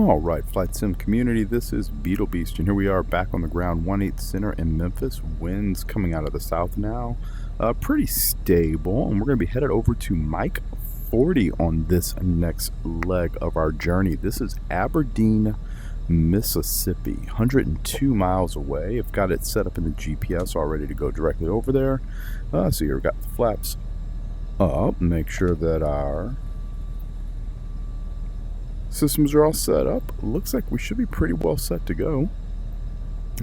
All right, Flight Sim community, this is Beetle Beast, and here we are back on the ground 1/8 center in Memphis. Winds coming out of the south now, pretty stable, and we're going to be headed over to Mike 40 on this next leg of our journey. This is Aberdeen, Mississippi, 102 miles away. I've got it set up in the GPS all ready to go directly over there. So here we've got the flaps up, make sure that our systems are all set up. Looks like we should be pretty well set to go.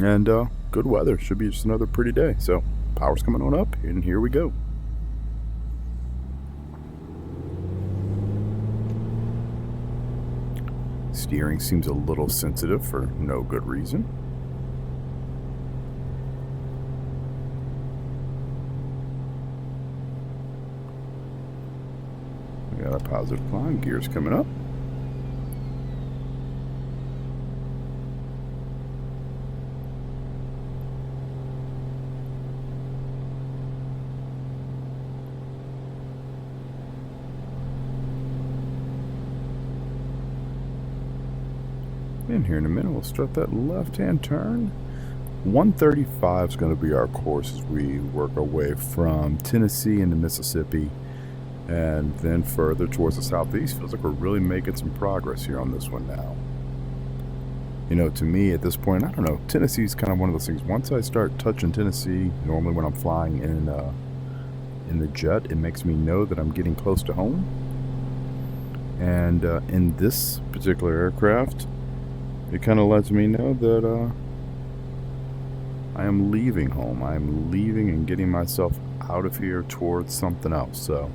And good weather. Should be just another pretty day. So power's coming on up, and here we go. Steering seems a little sensitive for no good reason. We got a positive climb. Gears coming up. And here in a minute, we'll start that left-hand turn. 135 is going to be our course as we work our way from Tennessee into Mississippi and then further towards the southeast. Feels like we're really making some progress here on this one now. You know, to me at this point, I don't know, Tennessee's kind of one of those things. Once I start touching Tennessee, normally when I'm flying in the jet, it makes me know that I'm getting close to home. And in this particular aircraft, it kind of lets me know that I am leaving home. I am leaving and getting myself out of here towards something else. So,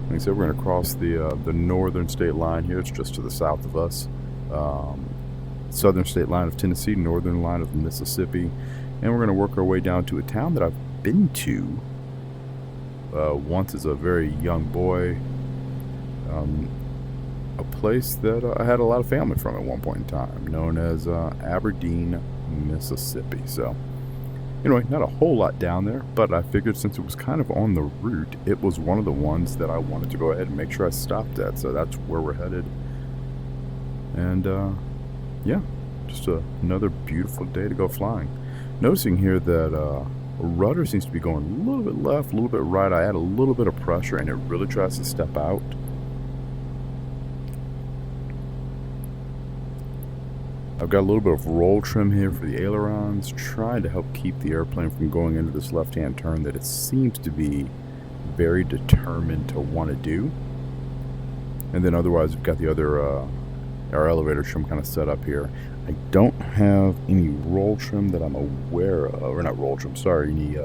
like I said, we're going to cross the northern state line here. It's just to the south of us. Southern state line of Tennessee, northern line of Mississippi. And we're going to work our way down to a town that I've been to once as a very young boy. A place that I had a lot of family from at one point in time, known as Aberdeen, Mississippi. So anyway, not a whole lot down there, but I figured since it was kind of on the route, it was one of the ones that I wanted to go ahead and make sure I stopped at. So that's where we're headed. And yeah, just another beautiful day to go flying. Noticing here that rudder seems to be going a little bit left, a little bit right. I add a little bit of pressure and it really tries to step out. I've got a little bit of roll trim here for the ailerons, trying to help keep the airplane from going into this left-hand turn that it seems to be very determined to want to do. And then otherwise, we've got the other, our elevator trim kind of set up here. I don't have any roll trim that I'm aware of, or not roll trim, sorry, any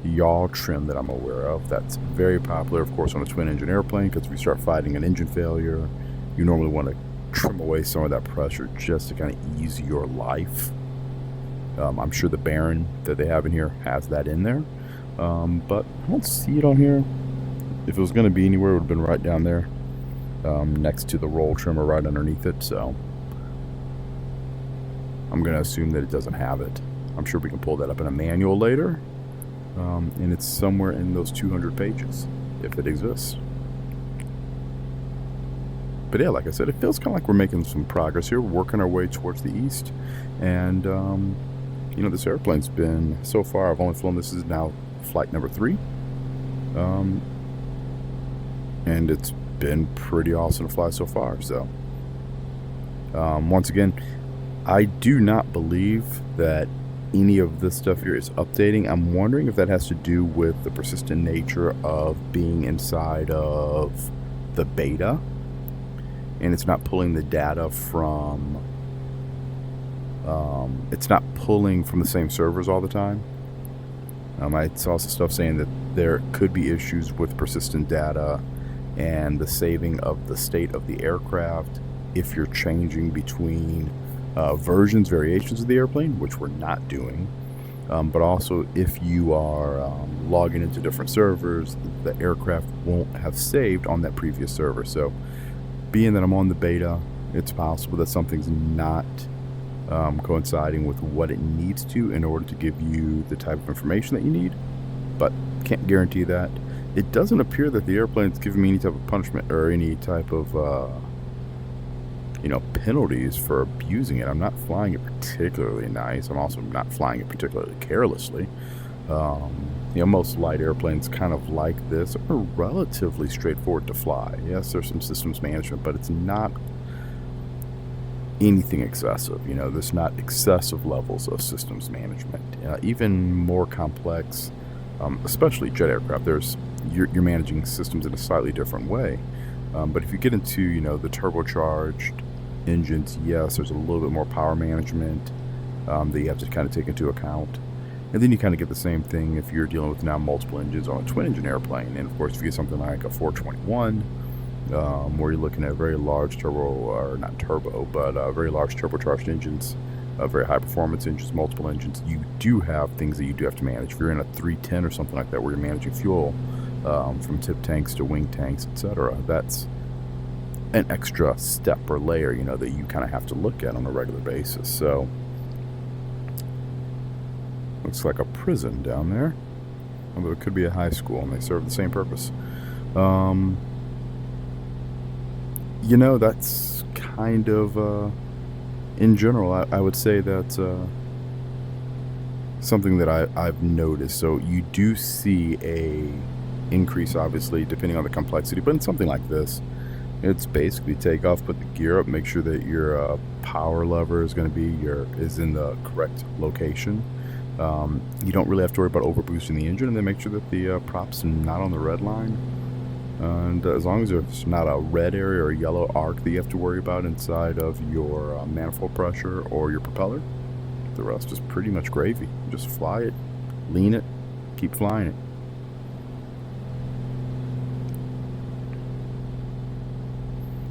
yaw trim that I'm aware of. That's very popular, of course, on a twin-engine airplane, because if we start fighting an engine failure, you normally want to trim away some of that pressure just to kind of ease your life. I'm sure the Baron that they have in here has that in there, but I don't see it on here. If it was going to be anywhere, it would have been right down there next to the roll trim or right underneath it, so I'm going to assume that it doesn't have it. I'm sure we can pull that up in a manual later, and it's somewhere in those 200 pages if it exists. But yeah, like I said, it feels kind of like we're making some progress here. We're working our way towards the east. And, you know, this airplane's been, so far, I've only flown, this is now flight number 3. And it's been pretty awesome to fly so far. So, once again, I do not believe that any of this stuff here is updating. I'm wondering if that has to do with the persistent nature of being inside of the beta. And it's not pulling the data from, it's not pulling from the same servers all the time. I saw some stuff saying that there could be issues with persistent data and the saving of the state of the aircraft if you're changing between versions, variations of the airplane, which we're not doing. But also if you are logging into different servers, the aircraft won't have saved on that previous server. So being that I'm on the beta, it's possible that something's not coinciding with what it needs to in order to give you the type of information that you need, but can't guarantee that. It doesn't appear that the airplane's giving me any type of punishment or any type of penalties for abusing it. I'm not flying it particularly nice. I'm also not flying it particularly carelessly. Most light airplanes kind of like this are relatively straightforward to fly. Yes, there's some systems management, but it's not anything excessive. There's not excessive levels of systems management. Even more complex, especially jet aircraft, you're managing systems in a slightly different way. But if you get into, the turbocharged engines, yes, there's a little bit more power management that you have to kind of take into account. And then you kind of get the same thing if you're dealing with now multiple engines on a twin-engine airplane. And, of course, if you get something like a 421, where you're looking at very large very large turbocharged engines, very high-performance engines, multiple engines, you do have things that you do have to manage. If you're in a 310 or something like that where you're managing fuel from tip tanks to wing tanks, etc., that's an extra step or layer, that you kind of have to look at on a regular basis. So looks like a prison down there, although it could be a high school, and they serve the same purpose. That's kind of, in general, I would say that's something that I've noticed. So you do see a increase, obviously, depending on the complexity, but in something like this, it's basically take off, put the gear up, make sure that your power lever is going to be is in the correct location. You don't really have to worry about overboosting the engine, and then make sure that the prop's not on the red line. And as long as there's not a red area or a yellow arc that you have to worry about inside of your manifold pressure or your propeller, the rest is pretty much gravy. Just fly it, lean it, keep flying it.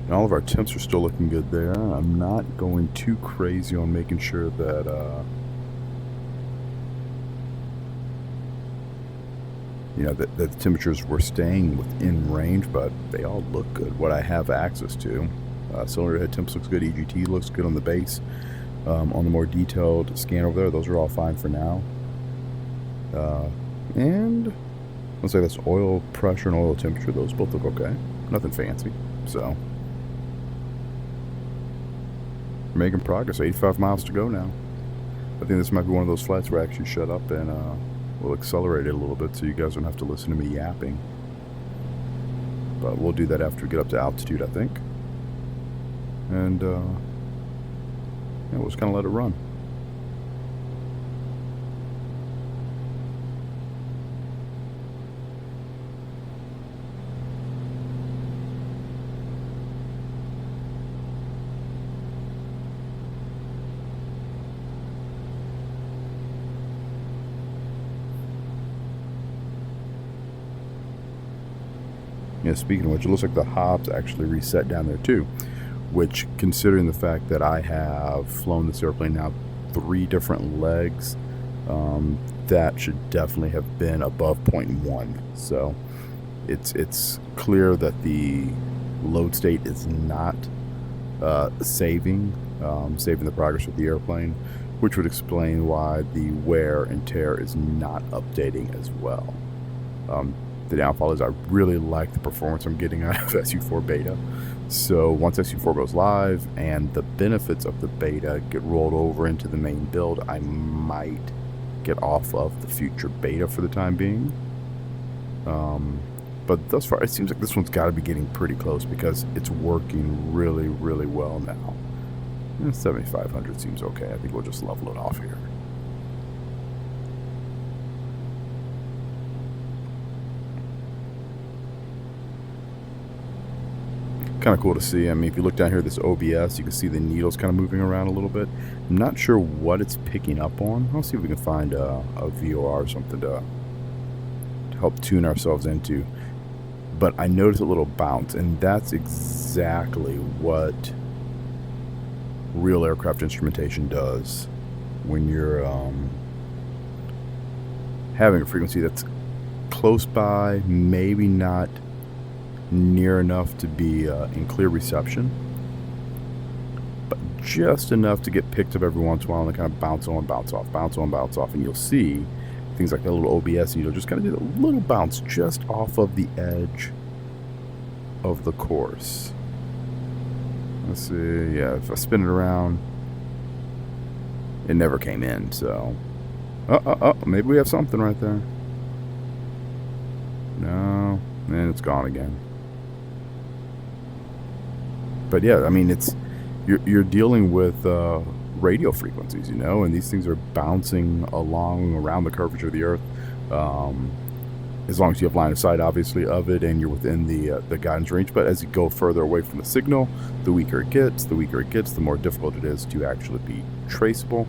And all of our temps are still looking good there. I'm not going too crazy on making sure that that the temperatures were staying within range, but they all look good. What I have access to, cylinder head temps looks good, EGT looks good on the base. On the more detailed scan over there, those are all fine for now. And let's say that's oil pressure and oil temperature. Those both look okay. Nothing fancy. So we're making progress. 85 miles to go now. I think this might be one of those flights where I actually shut up and we'll accelerate it a little bit so you guys don't have to listen to me yapping. But we'll do that after we get up to altitude, I think. And we'll just kind of let it run. Speaking of which, it looks like the hobs actually reset down there too, which, considering the fact that I have flown this airplane now 3 different legs, that should definitely have been above 0.1. So it's clear that the load state is not saving the progress of the airplane, which would explain why the wear and tear is not updating as well. The downfall is I really like the performance I'm getting out of SU4 beta. So once SU4 goes live and the benefits of the beta get rolled over into the main build, I might get off of the future beta for the time being. But thus far, it seems like this one's got to be getting pretty close because it's working really, really well now. 7,500 seems okay. I think we'll just level it off here. Kind of cool to see. I mean, if you look down here, this OBS, you can see the needles kind of moving around a little bit. I'm not sure what it's picking up on. I'll see if we can find a VOR or something to help tune ourselves into. But I noticed a little bounce, and that's exactly what real aircraft instrumentation does when you're having a frequency that's close by, maybe not near enough to be in clear reception, but just enough to get picked up every once in a while and kind of bounce on, bounce off, bounce on, bounce off, and you'll see things like that little OBS needle just kind of do a little bounce just off of the edge of the course. Let's see. Yeah, if I spin it around, it never came in. So, maybe we have something right there. No, and it's gone again. But yeah, I mean, you're dealing with radio frequencies, you know, and these things are bouncing along around the curvature of the Earth. As long as you have line of sight, obviously, of it, and you're within the guidance range. But as you go further away from the signal, the weaker it gets. The weaker it gets, the more difficult it is to actually be traceable.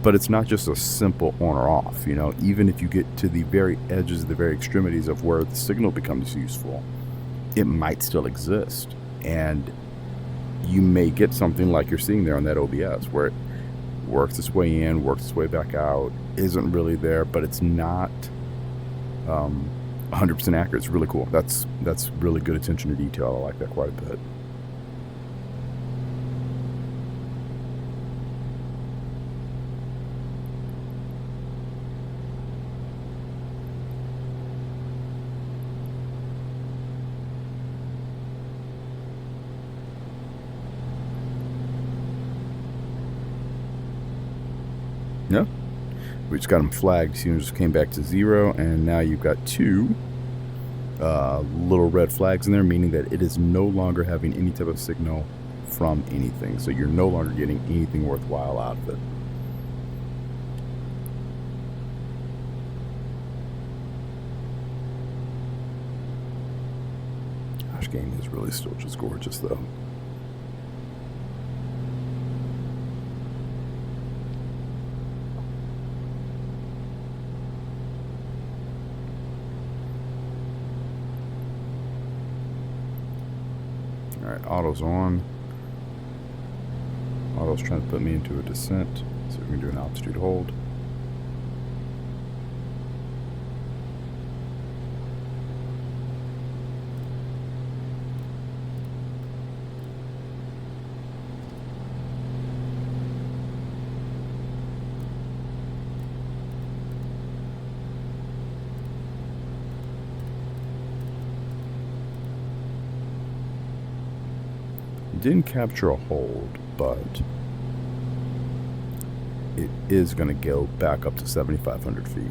But it's not just a simple on or off, you know. Even if you get to the very edges, the very extremities of where the signal becomes useful, it might still exist. And you may get something like you're seeing there on that OBS, where it works its way in, works its way back out, isn't really there, but it's not 100% accurate. It's really cool. That's really good attention to detail. I like that quite a bit. Yeah, we just got them flagged. See, it just came back to 0, and now you've got 2 little red flags in there, meaning that it is no longer having any type of signal from anything. So you're no longer getting anything worthwhile out of it. Gosh, game is really still just gorgeous, though. Alright, auto's on. Auto's trying to put me into a descent, so we can do an altitude hold. Didn't capture a hold, but it is going to go back up to 7,500 feet.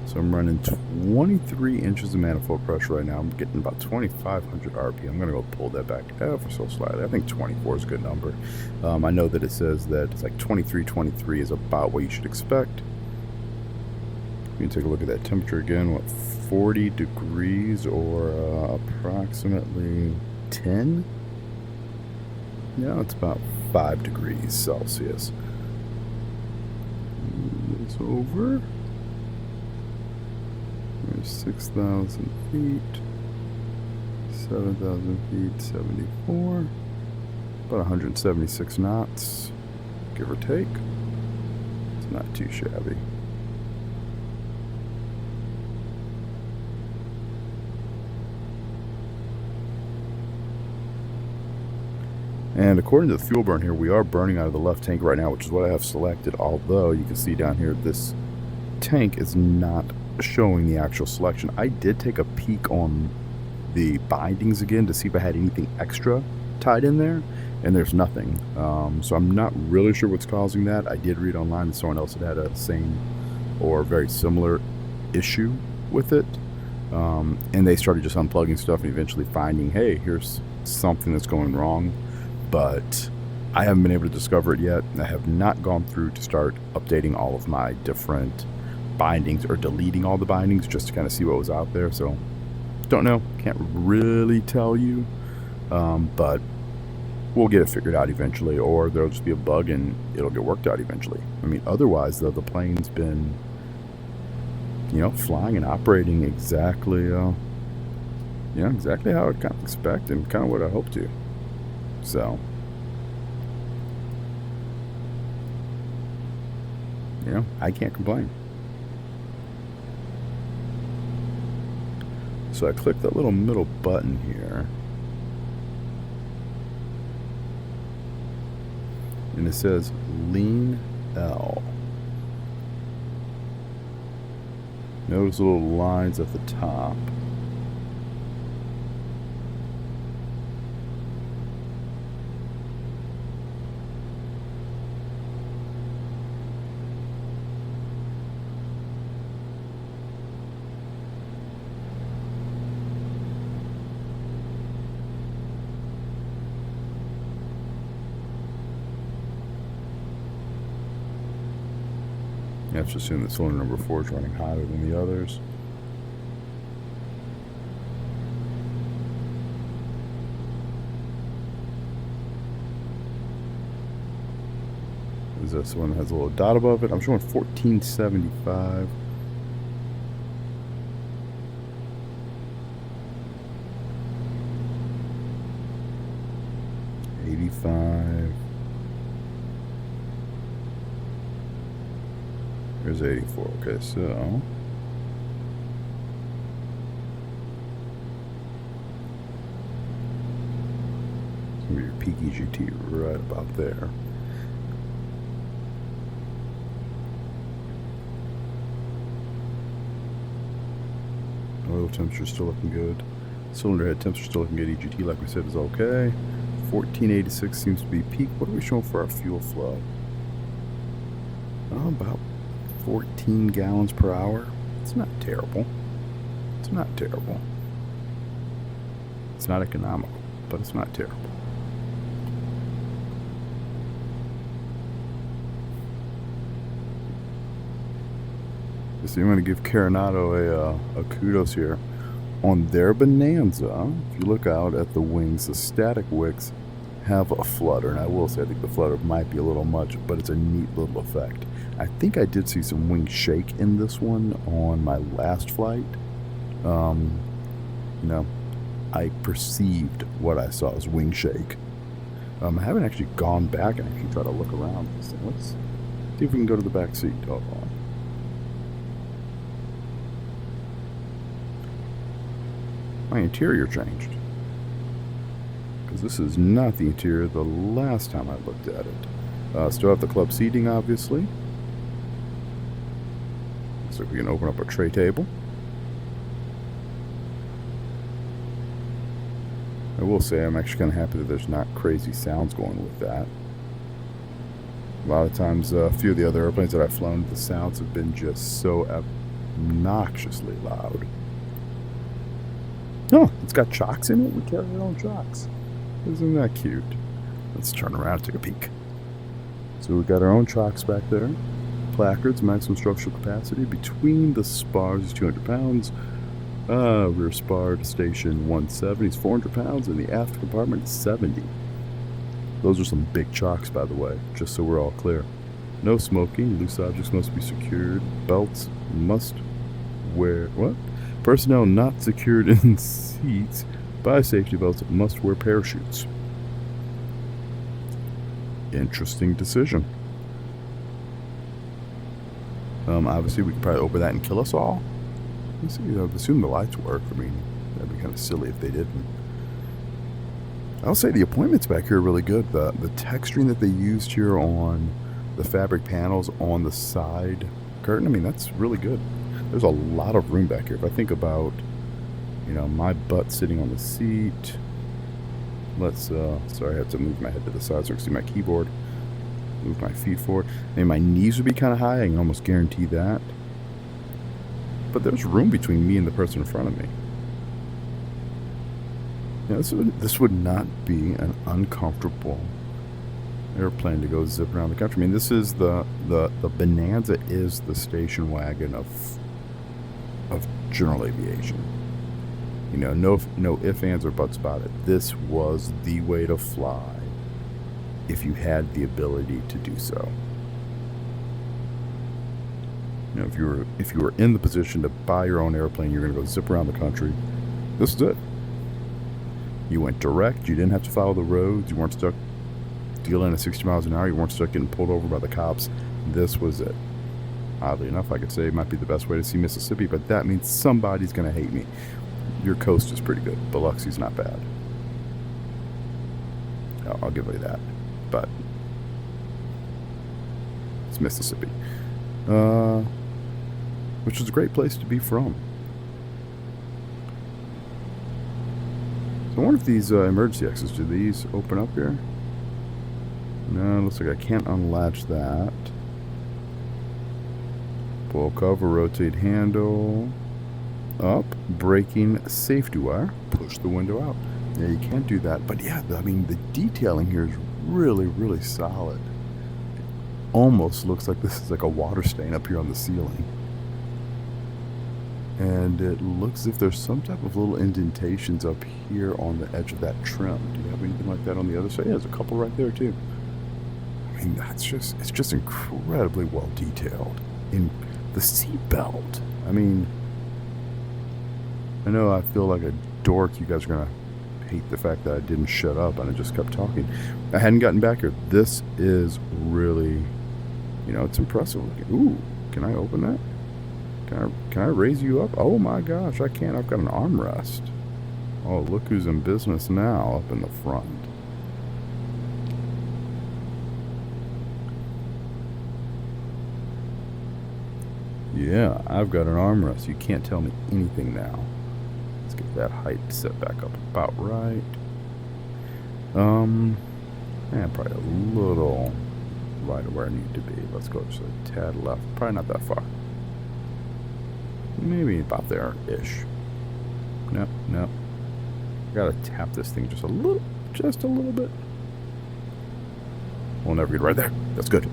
So I'm running 23 inches of manifold pressure right now. I'm getting about 2,500 RPM. I'm going to go pull that back ever so slightly. I think 24 is a good number. I know that it says that it's like 23 is about what you should expect. You can take a look at that temperature again. What, 40 degrees or approximately 10? Yeah, it's about 5 degrees Celsius. It's over. There's 6,000 feet. 7,000 feet, 74. About 176 knots, give or take. It's not too shabby. And according to the fuel burn here, we are burning out of the left tank right now, which is what I have selected, although you can see down here this tank is not showing the actual selection. I did take a peek on the bindings again to see if I had anything extra tied in there, and there's nothing. So I'm not really sure what's causing that. I did read online that someone else had a same or very similar issue with it, and they started just unplugging stuff and eventually finding, hey, here's something that's going wrong. But I haven't been able to discover it yet. I have not gone through to start updating all of my different bindings or deleting all the bindings just to kind of see what was out there. So don't know, can't really tell you, but we'll get it figured out eventually, or there'll just be a bug and it'll get worked out eventually. I mean, otherwise though, the plane's been, you know, flying and operating exactly exactly how I'd kind of expect and kind of what I hope to. So, you know, I can't complain. So I click that little middle button here, and it says lean L. Notice little lines at the top. You have to assume that cylinder number 4 is running hotter than the others. Is this one that has a little dot above it? I'm showing 1475. There's 84. Okay, so it's gonna be your peak EGT right about there. Oil temperature still looking good. Cylinder head temperature still looking good. EGT, like we said, is okay. 1486 seems to be peak. What are we showing for our fuel flow? Oh, about 14 gallons per hour. It's not terrible. It's not terrible. It's not economical, but it's not terrible. So I'm going to give Coronado a kudos here. On their Bonanza, if you look out at the wings, the static wicks have a flutter. And I will say I think the flutter might be a little much, but it's a neat little effect. I think I did see some wing shake in this one on my last flight. I perceived what I saw as wing shake. I haven't actually gone back and actually tried to look around this thing. Let's see if we can go to the back seat. Hold on. My interior changed, because this is not the interior the last time I looked at it. Still have the club seating, obviously. So we can open up a tray table. I will say I'm actually kind of happy that there's not crazy sounds going with that. A lot of times, a few of the other airplanes that I've flown, the sounds have been just so obnoxiously loud. Oh, it's got chocks in it. We carry our own chocks. Isn't that cute? Let's turn around and take a peek. So we've got our own chocks back there. Placards, maximum structural capacity between the spars is 200 pounds. Rear spar to station 170 is 400 pounds, and the aft compartment is 70. Those are some big chocks, by the way, just so we're all clear. No smoking. Loose objects must be secured. Belts must wear... What? Personnel not secured in seats by safety belts must wear parachutes. Interesting decision. Obviously, we could probably open that and kill us all. Let's see. I assume the lights work. I mean, that'd be kind of silly if they didn't. I'll say the appointments back here are really good. The texturing that they used here on the fabric panels on the side curtain, I mean, that's really good. There's a lot of room back here. If I think about, my butt sitting on the seat. Let's, sorry, I have to move my head to the side so I can see my keyboard. Move my feet forward. I mean, my knees would be kind of high. I can almost guarantee that. But there's room between me and the person in front of me. This would not be an uncomfortable airplane to go zip around the country. I mean, this is the Bonanza is the station wagon of general aviation. No ifs, ands, or buts about it. This was the way to fly if you had the ability to do so. If you were in the position to buy your own airplane, you're going to go zip around the country. This is it. You went direct. You didn't have to follow the roads. You weren't stuck dealing at 60 miles an hour. You weren't stuck getting pulled over by the cops. This was it. Oddly enough, I could say it might be the best way to see Mississippi, but that means somebody's going to hate me. Your coast is pretty good. Biloxi's not bad. I'll give you that. But it's Mississippi. Which is a great place to be from. So I wonder if these emergency exits, do these open up here? No, looks like I can't unlatch that. Pull cover, rotate handle, up, braking, safety wire, push the window out. Yeah, you can't do that, but yeah, I mean, the detailing here is really, really solid. almost looks like this is like a water stain up here on the ceiling. And it looks as if there's some type of little indentations up here on the edge of that trim. Do you have anything like that on the other side? Yeah, there's a couple right there too. I mean, it's just incredibly well detailed. In the seat belt, I mean, I know I feel like a dork. You guys are gonna hate the fact that I didn't shut up and I just kept talking. I hadn't gotten back here. This is really, it's impressive looking. Ooh, can I open that? Can I raise you up? Oh my gosh, I can't. I've got an armrest. Oh, look who's in business now up in the front. Yeah, I've got an armrest. You can't tell me anything now. Let's get that height set back up about right. Probably a little right of where I need to be. Let's go just a tad left. Probably not that far. Maybe about there-ish. No. Gotta tap this thing just a little bit. We'll never get right there. That's good.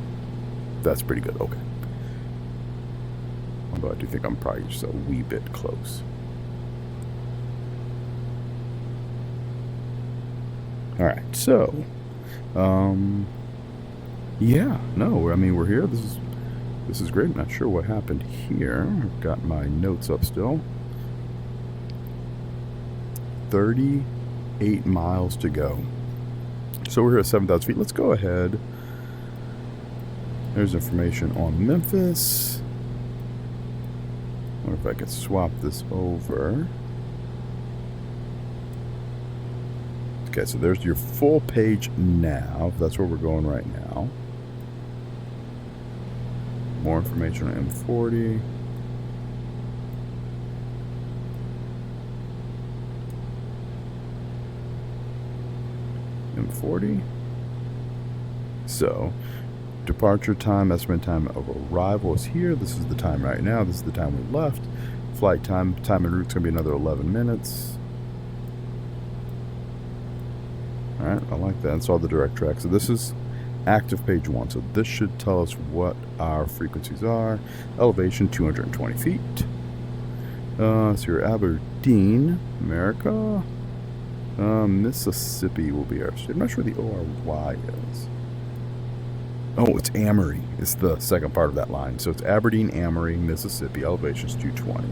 That's pretty good. Okay. Although I do think I'm probably just a wee bit close. Alright, so yeah, no, I mean, we're here. This is great. I'm not sure what happened here. I've got my notes up still. 38 miles to go. So we're here at 7,000 feet. Let's go ahead. There's information on Memphis. I wonder if I could swap this over. Okay, so there's your full page nav. That's where we're going right now. More information on M40. M40. So, departure time, estimate time of arrival is here. This is the time right now. This is the time we left. Flight time en route is going to be another 11 minutes. Alright, I like that. It's all the direct track. So this is active page 1. So this should tell us what our frequencies are. Elevation, 220 feet. So you're Aberdeen, America. Mississippi will be our state. I'm not sure where the ORY is. Oh, it's Amory. It's the second part of that line. So it's Aberdeen, Amory, Mississippi. Elevation's 220.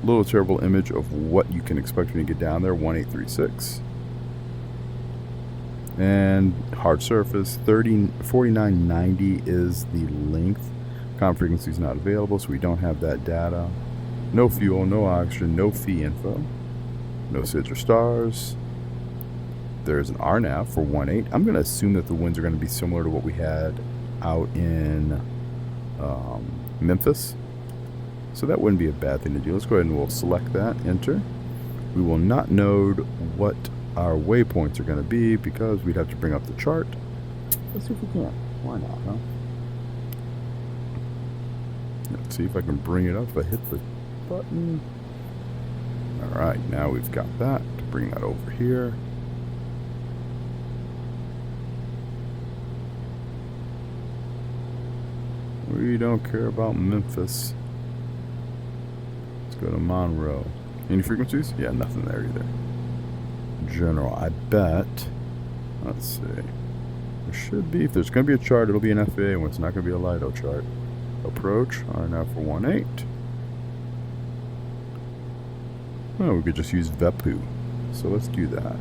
Little terrible image of what you can expect when you get down there. 1836. And hard surface, 4990 is the length. Com frequency is not available, so we don't have that data. No fuel, no oxygen, no fee info. No SIDS or stars. There's an RNAV for 1.8. I'm going to assume that the winds are going to be similar to what we had out in Memphis. So that wouldn't be a bad thing to do. Let's go ahead and we'll select that, enter. We will not know what our waypoints are going to be because we'd have to bring up the chart. Let's see if we can. Why not, huh? Let's see if I can bring it up if I hit the button. Alright, now we've got that. To bring that over here. We don't care about Memphis. Let's go to Monroe. Any frequencies? Yeah, nothing there either. General, I bet. Let's see. There should be. If there's going to be a chart, it'll be an FAA one. It's not going to be a LIDO chart. Approach. Alright, now for 1.8. Oh, we could just use VEPU. So let's do that.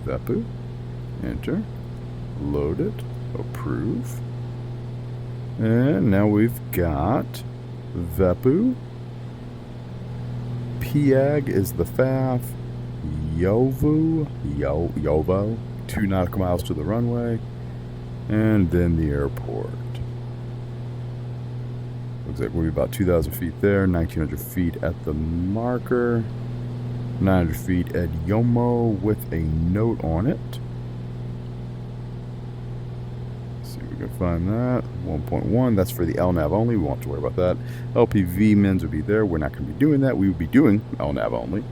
VEPU. Enter. Load it. Approve. And now we've got VEPU. PAG is the FAF. Yovo. 2 nautical miles to the runway. And then the airport. Looks like we'll be about 2,000 feet there. 1,900 feet at the marker. 900 feet at Yomo with a note on it. Let's see if we can find that. 1.1, that's for the LNAV only. We won't have to worry about that. LPV mins would be there. We're not going to be doing that. We would be doing LNAV only.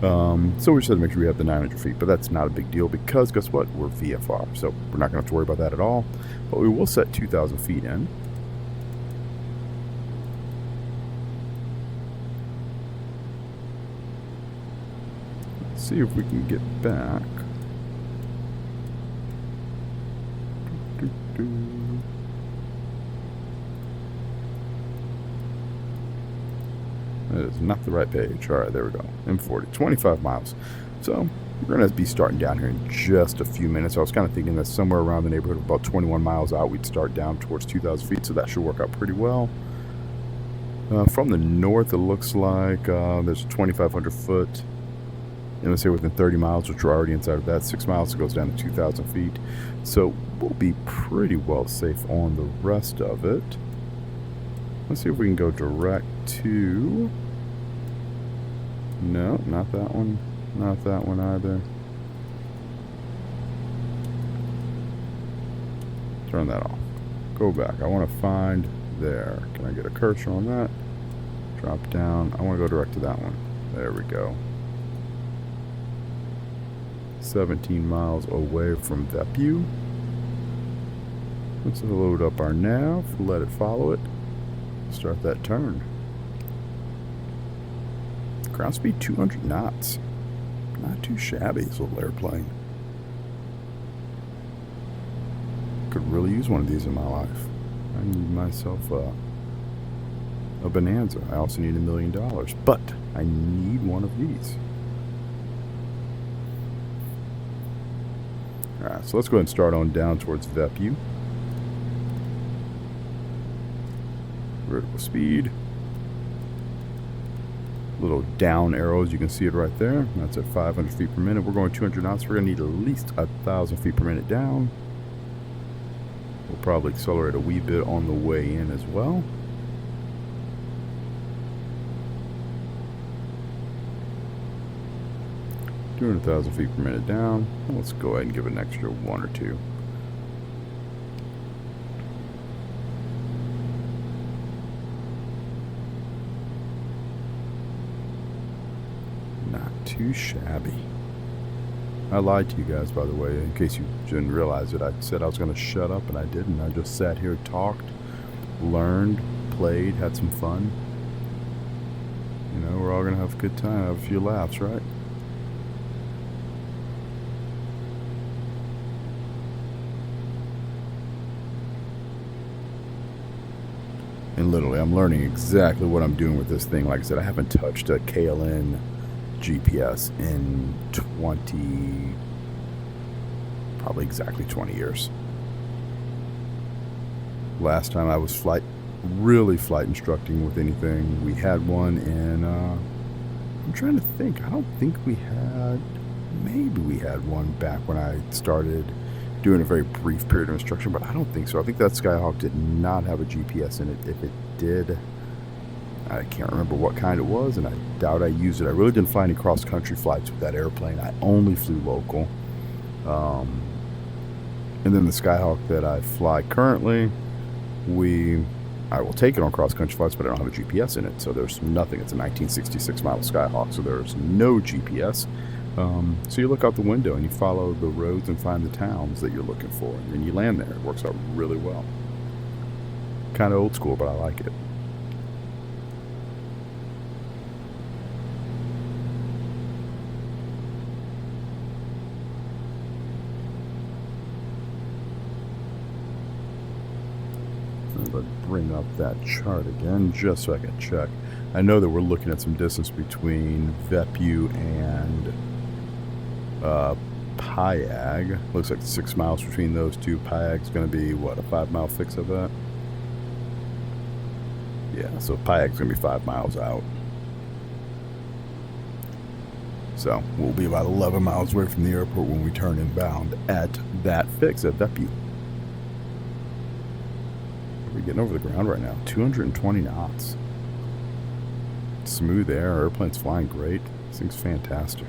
So we just have to make sure we have the 900 feet, but that's not a big deal because guess what? We're VFR, so we're not going to have to worry about that at all. But we will set 2,000 feet in. Let's see if we can get back. That is not the right page. All right, there we go. M40, 25 miles. So we're going to be starting down here in just a few minutes. I was kind of thinking that somewhere around the neighborhood of about 21 miles out, we'd start down towards 2,000 feet, so that should work out pretty well. From the north, it looks like there's a 2,500 foot. And let's say within 30 miles, which we're already inside of that. 6 miles, it goes down to 2,000 feet. So we'll be pretty well safe on the rest of it. Let's see if we can go direct to... No, not that one. Not that one either. Turn that off. Go back. I want to find there. Can I get a cursor on that? Drop down. I want to go direct to that one. There we go. 17 miles away from Veppu. Let's load up our nav. Let it follow it. Start that turn. Ground speed 200 knots. Not too shabby, this little airplane. Could really use one of these in my life. I need myself a Bonanza. I also need $1 million, but I need one of these. Alright, so let's go ahead and start on down towards Veppu. Vertical speed. Little down arrows, you can see it right there. That's at 500 feet per minute. We're going 200 knots. We're going to need at least 1,000 feet per minute down. We'll probably accelerate a wee bit on the way in as well. Doing 1,000 feet per minute down. Let's go ahead and give it an extra 1 or 2. Not too shabby. I lied to you guys, by the way, in case you didn't realize it. I said I was going to shut up, and I didn't. I just sat here, talked, learned, played, had some fun. You know, we're all going to have a good time, have a few laughs, right? And literally, I'm learning exactly what I'm doing with this thing. Like I said, I haven't touched a KLN GPS in probably exactly 20 years. Last time I was really flight instructing with anything, we had one in, I'm trying to think, I don't think we had, maybe we had one back when I started doing a very brief period of instruction, but I don't think so. I think that Skyhawk did not have a GPS in it. If it did, I can't remember what kind it was, and I doubt I used it. I really didn't fly any cross-country flights with that airplane. I only flew local. And then the Skyhawk that I fly currently, I will take it on cross-country flights, but I don't have a GPS in it, so there's nothing. It's a 1966 model Skyhawk, so there's no GPS. So you look out the window and you follow the roads and find the towns that you're looking for, and then you land there. It works out really well. Kind of old school, but I like it. Let's bring up that chart again just so I can check. I know that we're looking at some distance between Veppu and Payag. Looks like 6 miles between those two. Payag's going to be, what, a 5-mile fix of that? Yeah, so Payag's going to be 5 miles out. So we'll be about 11 miles away from the airport when we turn inbound at that fix at Veppu. We're getting over the ground right now. 220 knots. Smooth air. Our airplane's flying great. This thing's fantastic.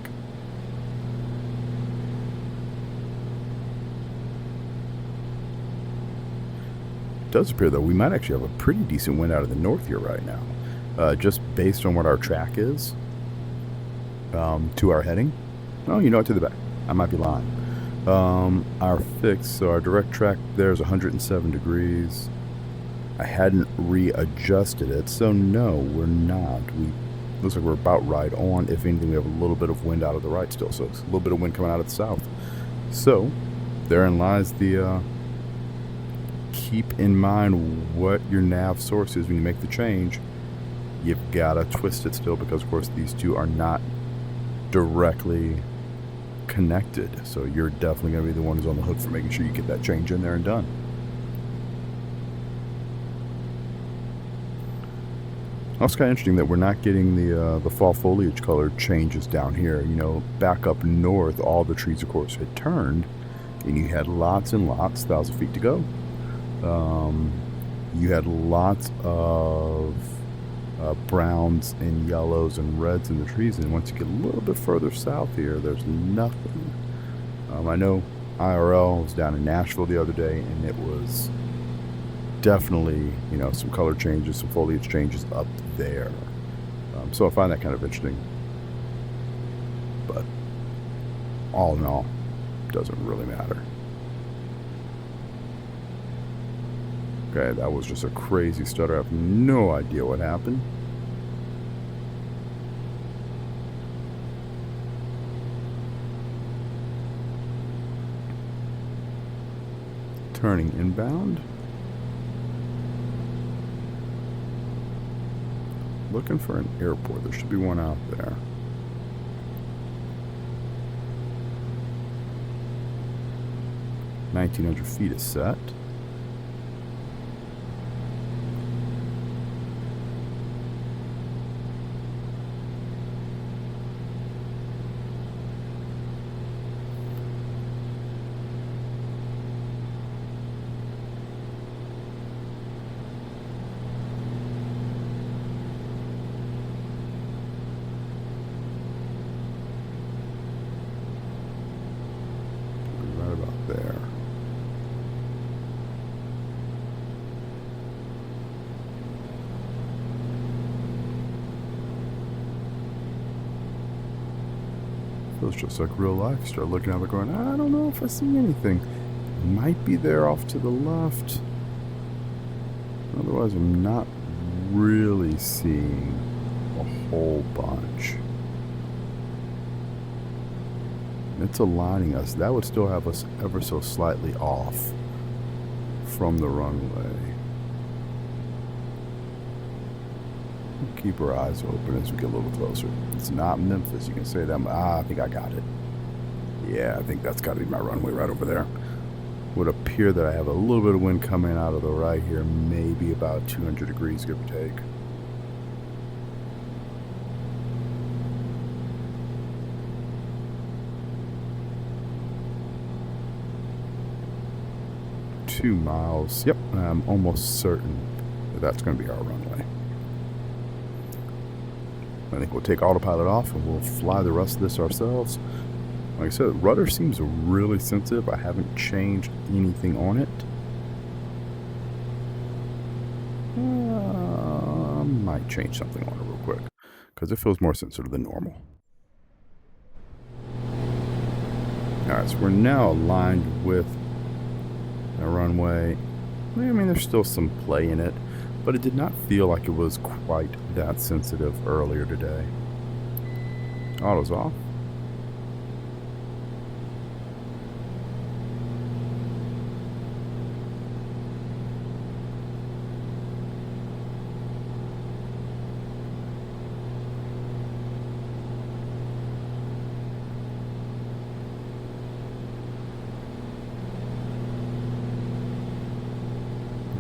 It does appear, though, we might actually have a pretty decent wind out of the north here right now. Just based on what our track is to our heading. Oh, you know what, to the back. I might be lying. Our fix, so our direct track there is 107 degrees. I hadn't readjusted it, so no, we're not. Looks like we're about right on. If anything, we have a little bit of wind out of the right still, so it's a little bit of wind coming out of the south. So therein lies the keep in mind what your nav source is when you make the change. You've got to twist it still, because of course these two are not directly connected, so you're definitely going to be the one who's on the hook for making sure you get that change in there and done. Also kind of interesting that we're not getting the fall foliage color changes down here. You know, back up north, all the trees, of course, had turned, and you had lots and lots, 1,000 feet to go. You had lots of browns and yellows and reds in the trees, and once you get a little bit further south here, there's nothing. I know IRL was down in Nashville the other day, and it was definitely, you know, some color changes, some foliage changes up there. So I find that kind of interesting. But all in all, doesn't really matter. Okay, that was just a crazy stutter. I have no idea what happened. Turning inbound. Looking for an airport. There should be one out there. $1,900 feet is set. There. Feels just like real life. Start looking out there going, I don't know if I see anything. Might be there off to the left. Otherwise, I'm not really seeing a whole bunch. It's aligning us. That would still have us ever so slightly off from the runway. We'll keep our eyes open as we get a little closer. It's not Memphis. You can say that. I think I got it. Yeah, I think that's got to be my runway right over there. Would appear that I have a little bit of wind coming out of the right here, maybe about 200 degrees, give or take. .2 miles. Yep, I'm almost certain that that's going to be our runway. I think we'll take autopilot off and we'll fly the rest of this ourselves. Like I said, rudder seems really sensitive. I haven't changed anything on it. Might change something on it real quick because it feels more sensitive than normal. Alright, so we're now aligned with a runway. I mean, there's still some play in it, but it did not feel like it was quite that sensitive earlier today. Auto's off.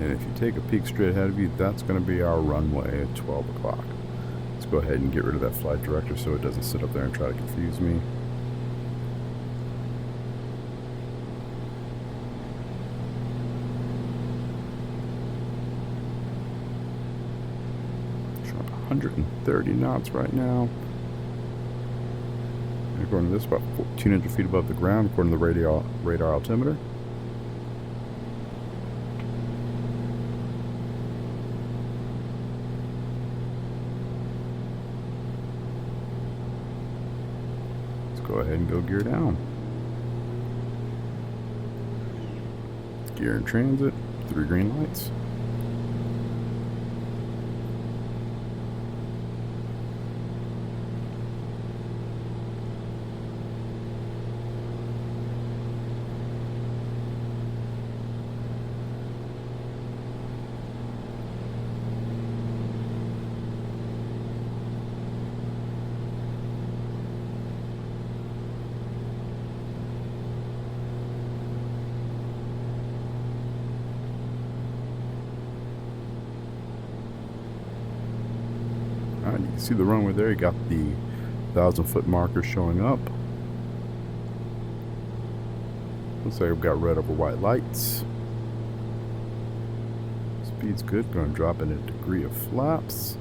And if you take a peek straight ahead of you, that's going to be our runway at 12 o'clock. Let's go ahead and get rid of that flight director so it doesn't sit up there and try to confuse me. Showing 130 knots right now. And according to this, about 1,400 feet above the ground, according to the radar altimeter. go ahead and go gear down. Gear in transit, 3 green lights. Alright, you can see the runway there. You got the 1,000-foot marker showing up. Looks like I've got red over white lights. Speed's good. Going to drop in a degree of flaps.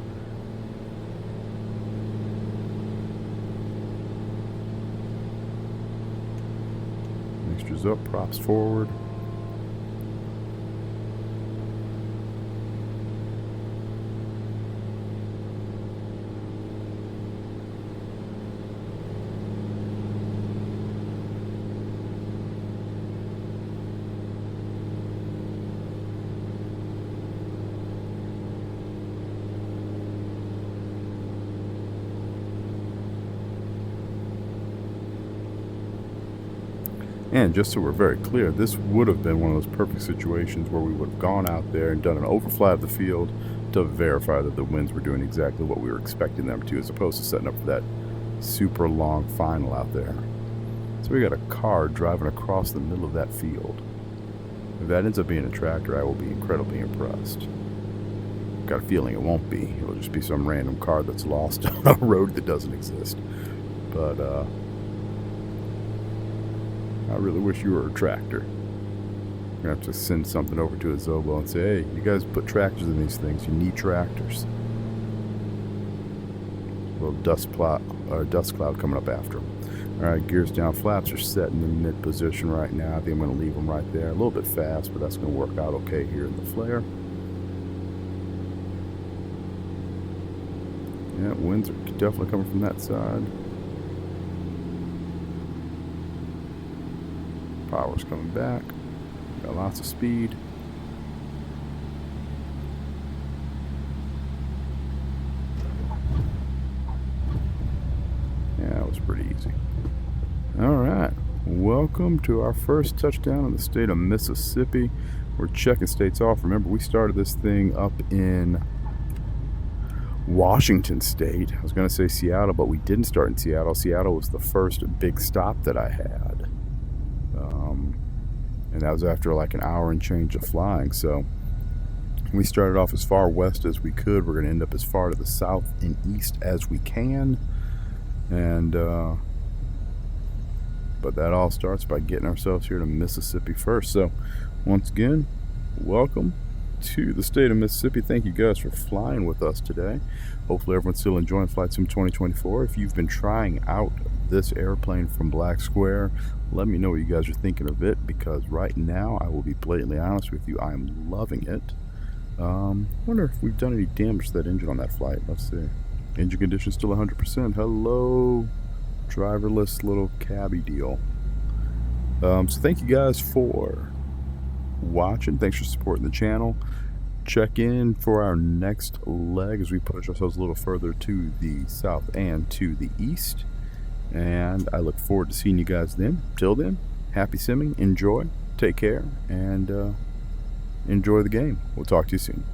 Mixtures up, props forward. And just so we're very clear, this would have been one of those perfect situations where we would have gone out there and done an overfly of the field to verify that the winds were doing exactly what we were expecting them to, as opposed to setting up for that super long final out there. So we got a car driving across the middle of that field. If that ends up being a tractor, I will be incredibly impressed. Got a feeling it won't be. It'll just be some random car that's lost on a road that doesn't exist. But I really wish you were a tractor. I'm gonna have to send something over to a Zobo and say, hey, you guys put tractors in these things. You need tractors. A little dust cloud coming up after them. All right, gears down, flaps are set in the mid position right now. I think I'm gonna leave them right there. A little bit fast, but that's gonna work out okay here in the flare. Yeah, winds are definitely coming from that side. Power's coming back. Got lots of speed. Yeah, that was pretty easy. Alright, welcome to our first touchdown in the state of Mississippi. We're checking states off. Remember, we started this thing up in Washington State. I was going to say Seattle, but we didn't start in Seattle. Seattle was the first big stop that I had. And that was after like an hour and change of flying. So we started off as far west as we could. We're going to end up as far to the south and east as we can. And but that all starts by getting ourselves here to Mississippi first. So once again, welcome to the state of Mississippi. Thank you guys for flying with us today. Hopefully everyone's still enjoying Flight Sim 2024. If you've been trying out this airplane from Black Square, let me know what you guys are thinking of it, because right now, I will be blatantly honest with you, I am loving it. Wonder if we've done any damage to that engine on that flight. Let's see. Engine condition still 100%. Hello, driverless little cabby deal. So thank you guys for watching. Thanks for supporting the channel. Check in for our next leg as we push ourselves a little further to the south and to the east. And I look forward to seeing you guys then. Till then, happy simming, enjoy, take care, and enjoy the game. We'll talk to you soon.